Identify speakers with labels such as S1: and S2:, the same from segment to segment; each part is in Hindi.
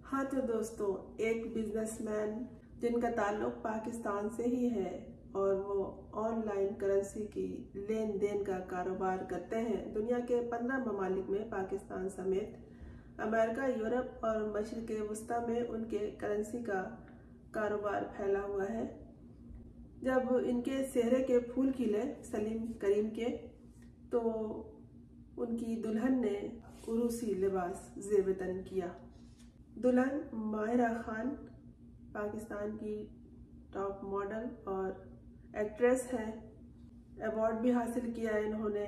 S1: हाँ तो दोस्तों, एक बिजनेसमैन जिनका ताल्लुक पाकिस्तान से ही है और वो ऑनलाइन करेंसी की लेन देन का कारोबार करते हैं। दुनिया के 15 ममालिक में पाकिस्तान समेत अमेरिका, यूरोप और मशरिक़ वस्ता में उनके करेंसी का कारोबार फैला हुआ है। जब इनके सेहरे के फूल खिले सलीम करीम के, तो उनकी दुल्हन ने उरूसी लिबास ज़ेब-ए-तन किया। दुल्हन माहिरा खान पाकिस्तान की टॉप मॉडल और एक्ट्रेस है। अवार्ड भी हासिल किया है इन्होंने,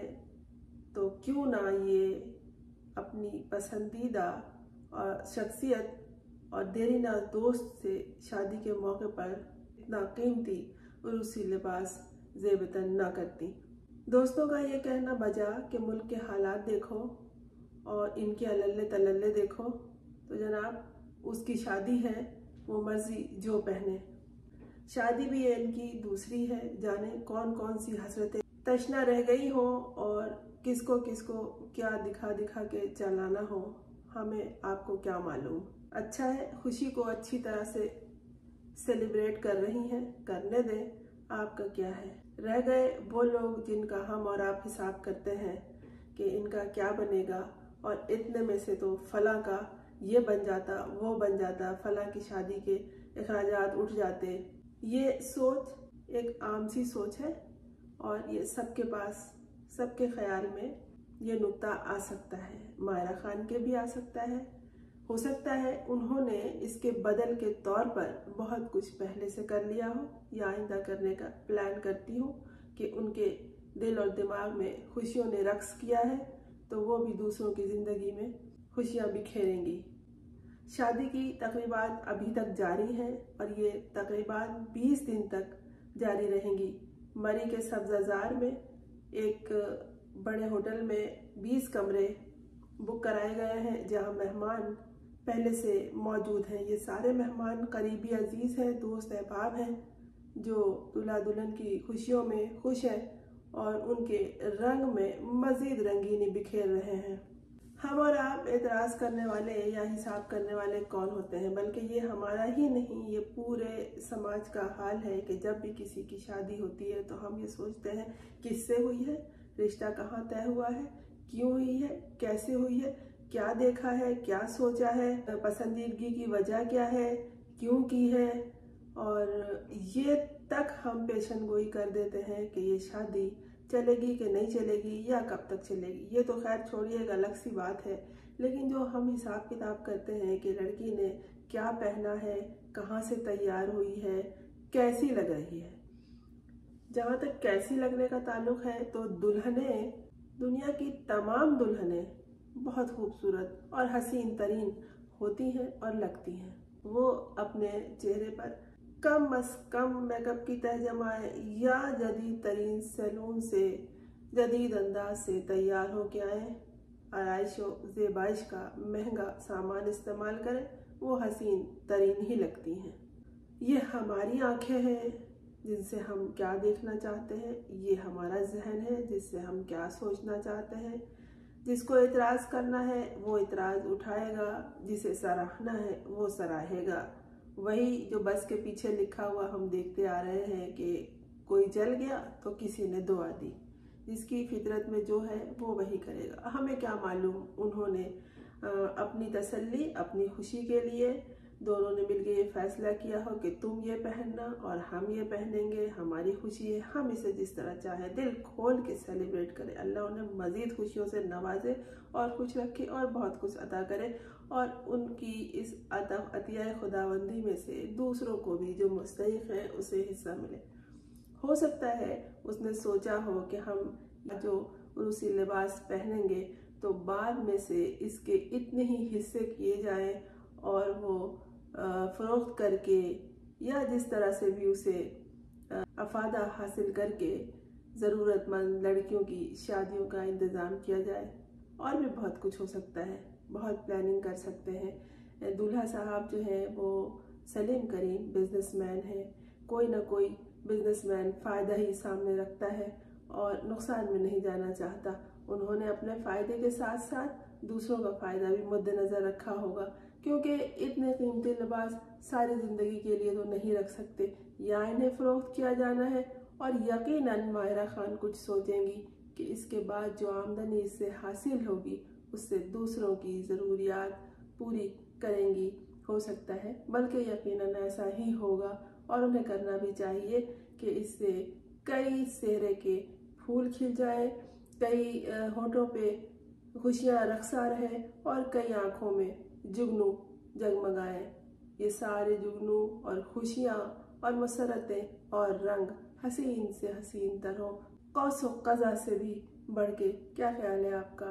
S1: तो क्यों ना ये अपनी पसंदीदा और शख्सियत और देरीना दोस्त से शादी के मौके पर इतना कीमती उरूसी लिबास ज़ेब-ए-तन ना करती। दोस्तों का ये कहना बजा कि मुल्क के हालात देखो और इनके अल्ले तल्ले देखो, तो जनाब उसकी शादी है, वो मर्जी जो पहने। शादी भी इनकी दूसरी है, जाने कौन कौन सी हसरतें तशना रह गई हो और किसको किसको क्या दिखा दिखा के चलाना हो, हमें आपको क्या मालूम। अच्छा है, खुशी को अच्छी तरह से सेलिब्रेट कर रही हैं, करने दें, आपका क्या है। रह गए वो लोग जिनका हम और आप हिसाब करते हैं कि इनका क्या बनेगा और इतने में से तो फला का ये बन जाता, वो बन जाता, फला की शादी के अखराजात उठ जाते। ये सोच एक आम सी सोच है और ये सबके पास, सबके ख्याल में ये नुक्ता आ सकता है। माहिरा खान के भी आ सकता है। हो सकता है उन्होंने इसके बदल के तौर पर बहुत कुछ पहले से कर लिया हो या आइंदा करने का प्लान करती हो कि उनके दिल और दिमाग में खुशियों ने रक्स किया है, तो वो भी दूसरों की ज़िंदगी में खुशियाँ बिखेरेंगी। शादी की तकरीबात अभी तक जारी हैं और ये तकरीबात 20 दिन तक जारी रहेंगी। मरी के सब्ज़ाजार में एक बड़े होटल में 20 कमरे बुक कराए गए हैं, जहां मेहमान पहले से मौजूद हैं। ये सारे मेहमान करीबी अजीज़ हैं, दोस्त अहबाब हैं, जो दूल्हा दुल्हन की खुशियों में खुश हैं और उनके रंग में मज़ीद रंगीनी बिखेर रहे हैं। हम और आप एतराज़ करने वाले या हिसाब करने वाले कौन होते हैं, बल्कि ये हमारा ही नहीं, ये पूरे समाज का हाल है कि जब भी किसी की शादी होती है तो हम ये सोचते हैं किससे हुई है, रिश्ता कहाँ तय हुआ है, क्यों हुई है, कैसे हुई है, क्या देखा है, क्या सोचा है, पसंदीदगी की वजह क्या है, क्यों की है, और ये तक हम पेशन गोई कर देते हैं कि ये शादी चलेगी कि नहीं चलेगी या कब तक चलेगी। ये तो खैर छोड़िए, एक अलग सी बात है। लेकिन जो हम हिसाब किताब करते हैं कि लड़की ने क्या पहना है, कहाँ से तैयार हुई है, कैसी लग रही है, जहाँ तक कैसी लगने का ताल्लुक है, तो दुल्हनें, दुनिया की तमाम दुल्हनें बहुत खूबसूरत और हसीन तरीन होती हैं और लगती हैं। वो अपने चेहरे पर कम अज कम मेकअप की तह जमाए या जदीद तरीन सैलून से जदीद अंदाज से तैयार हो के आए, आराइश व ज़ेबाइश का महंगा सामान इस्तेमाल करें, वो हसीन तरीन ही लगती हैं। ये हमारी आंखें हैं जिनसे हम क्या देखना चाहते हैं, ये हमारा जहन है जिससे हम क्या सोचना चाहते हैं। जिसको एतराज़ करना है वो एतराज़ उठाएगा, जिसे सराहना है वो सराहेगा। वही जो बस के पीछे लिखा हुआ हम देखते आ रहे हैं कि कोई जल गया तो किसी ने दुआ दी। जिसकी फितरत में जो है वो वही करेगा। हमें क्या मालूम, उन्होंने अपनी तसल्ली, अपनी खुशी के लिए दोनों ने मिलकर ये फैसला किया हो कि तुम ये पहनना और हम ये पहनेंगे, हमारी खुशी है, हम इसे जिस तरह चाहे दिल खोल के सेलिब्रेट करें। अल्लाह उन्हें मज़ीद खुशियों से नवाजे और खुश रखे और बहुत कुछ अता करे, और उनकी इस अतिया खुदाबंदी में से दूसरों को भी जो मुस्तहिक़ है उसे हिस्सा मिले। हो सकता है उसने सोचा हो कि हम जो उसी लिबास पहनेंगे तो बाद में से इसके इतने ही हिस्से किए जाएं और वो फ़रोख्त करके या जिस तरह से भी उसे अफादा हासिल करके ज़रूरतमंद लड़कियों की शादियों का इंतज़ाम किया जाए। और भी बहुत कुछ हो सकता है, बहुत प्लानिंग कर सकते हैं। दूल्हा साहब जो है वो सलीम करीम बिजनेसमैन है। कोई ना कोई बिजनेसमैन फ़ायदा ही सामने रखता है और नुकसान में नहीं जाना चाहता। उन्होंने अपने फ़ायदे के साथ साथ दूसरों का फ़ायदा भी मद्देनज़र रखा होगा क्योंकि इतने कीमती लिबास सारी ज़िंदगी के लिए तो नहीं रख सकते, या इन्हें फ़रोख्त किया जाना है। और यकीनन माहिरा खान कुछ सोचेंगी कि इसके बाद जो आमदनी इससे हासिल होगी उससे दूसरों की ज़रूरियात पूरी करेंगी। हो सकता है, बल्कि यकीनन ऐसा ही होगा, और उन्हें करना भी चाहिए कि इससे कई चेहरे के फूल खिल जाए, कई होठों पे खुशियाँ रखसा रहे और कई आँखों में जुगनू जगमगाए। ये सारे जुगनू और खुशियाँ और मसरतें और रंग हसीन से हसीन तरह कौसो कज़ा से भी बढ़ के क्या ख्याल है आपका?